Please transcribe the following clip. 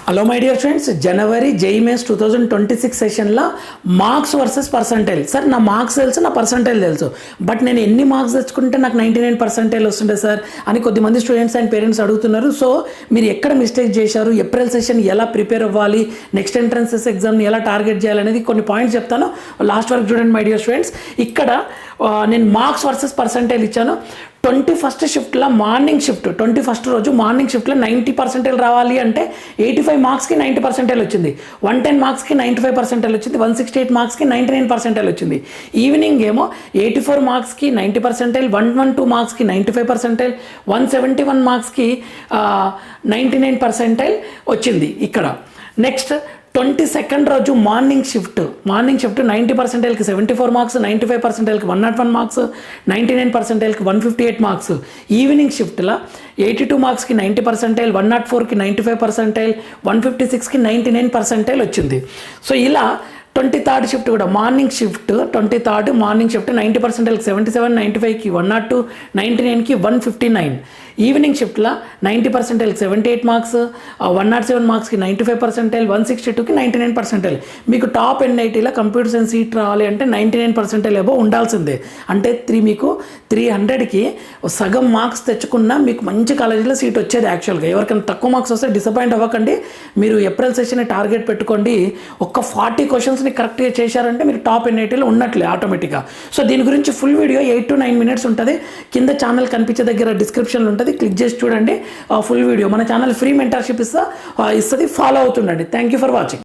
Hello my dear friends, January JEE mains 2026 సెషన్లో marks versus percentile. Sir నా marks తెలుసు, నా పర్సంటైల్ తెలుసు, బట్ నేను ఎన్ని మార్క్స్ తెచ్చుకుంటే నాకు 99% వస్తుండే సార్ అని కొద్దిమంది స్టూడెంట్స్ అండ్ పేరెంట్స్ అడుగుతున్నారు. సో మీరు ఎక్కడ మిస్టేక్ చేశారు, ఏప్రిల్ సెషన్ ఎలా ప్రిపేర్ అవ్వాలి, నెక్స్ట్ ఎంట్రన్సెస్ ఎగ్జామ్ని ఎలా టార్గెట్ చేయాలనేది కొన్ని పాయింట్స్ చెప్తాను. లాస్ట్ వరకు చూడండి మై డియర్ స్టూడెంట్స్. ఇక్కడ నేను మార్క్స్ వర్సెస్ పర్సంటైల్ ఇచ్చాను. 21st షిఫ్ట్లో మార్నింగ్ షిఫ్ట్, 21st రోజు మార్నింగ్ షిఫ్ట్లో 90% రావాలి అంటే 85 మార్క్స్కి 90% వచ్చింది, 110 మార్క్స్కి 95% వచ్చింది, 168 మార్క్స్కి 99% వచ్చింది. ఈవినింగ్ ఏమో 84 మార్క్స్కి 90%, 112 మార్క్స్కి 95%, 171 మార్క్స్కి 99% వచ్చింది ఇక్కడ. నెక్స్ట్ 22nd రోజు మార్నింగ్ షిఫ్ట్ 90%కి 74 మార్క్స్, 95%కి 101 మార్క్స్, 99%కి 158 మార్క్స్. ఈవినింగ్ షిఫ్ట్లో 82 మార్క్స్కి 90%, 104కి 95%, 156కి 99% వచ్చింది. సో ఇలా 23rd షిఫ్ట్ కూడా morning shift, 23rd morning shift 90%కి 77, 95కి 102, 99కి 159. ఈవినింగ్ షిఫ్ట్లో 90%కి 78 మార్క్స్, 107 మార్క్స్కి 95%, 162కి 99%. మీకు టాప్ NITలో కంప్యూటర్ సైన్స్ సీట్ రావాలి అంటే 99% ఏవో ఉండాల్సిందే. అంటే మీకు 300కి సగం మార్క్స్ తెచ్చుకున్నా మీకు మంచి కాలేజీలో సీట్ వచ్చేది. యాక్చువల్గా ఎవరికైనా తక్కువ మార్క్స్ వస్తే డిసప్పాయింట్ అవ్వకండి. మీరు ఏప్రిల్ సెషన్ టార్గెట్ పెట్టుకోండి. ఒక్క 40 క్వశ్చన్స్ని కరెక్ట్గా చేశారంటే మీరు టాప్ NITలో ఉన్నట్లే ఆటోమేటిక్గా. సో దీని గురించి ఫుల్ వీడియో 8 to 9 minutes ఉంటుంది. కింద ఛానల్ కనిపించే దగ్గర డిస్క్రిప్షన్లో ఉంటుంది, క్లిక్ చేసి చూడండి ఫుల్ వీడియో. మన ఛానల్ ఫ్రీ మెంటర్షిప్ ఇస్తుంది, ఫాలో అవుతుండండి. Thank you for watching.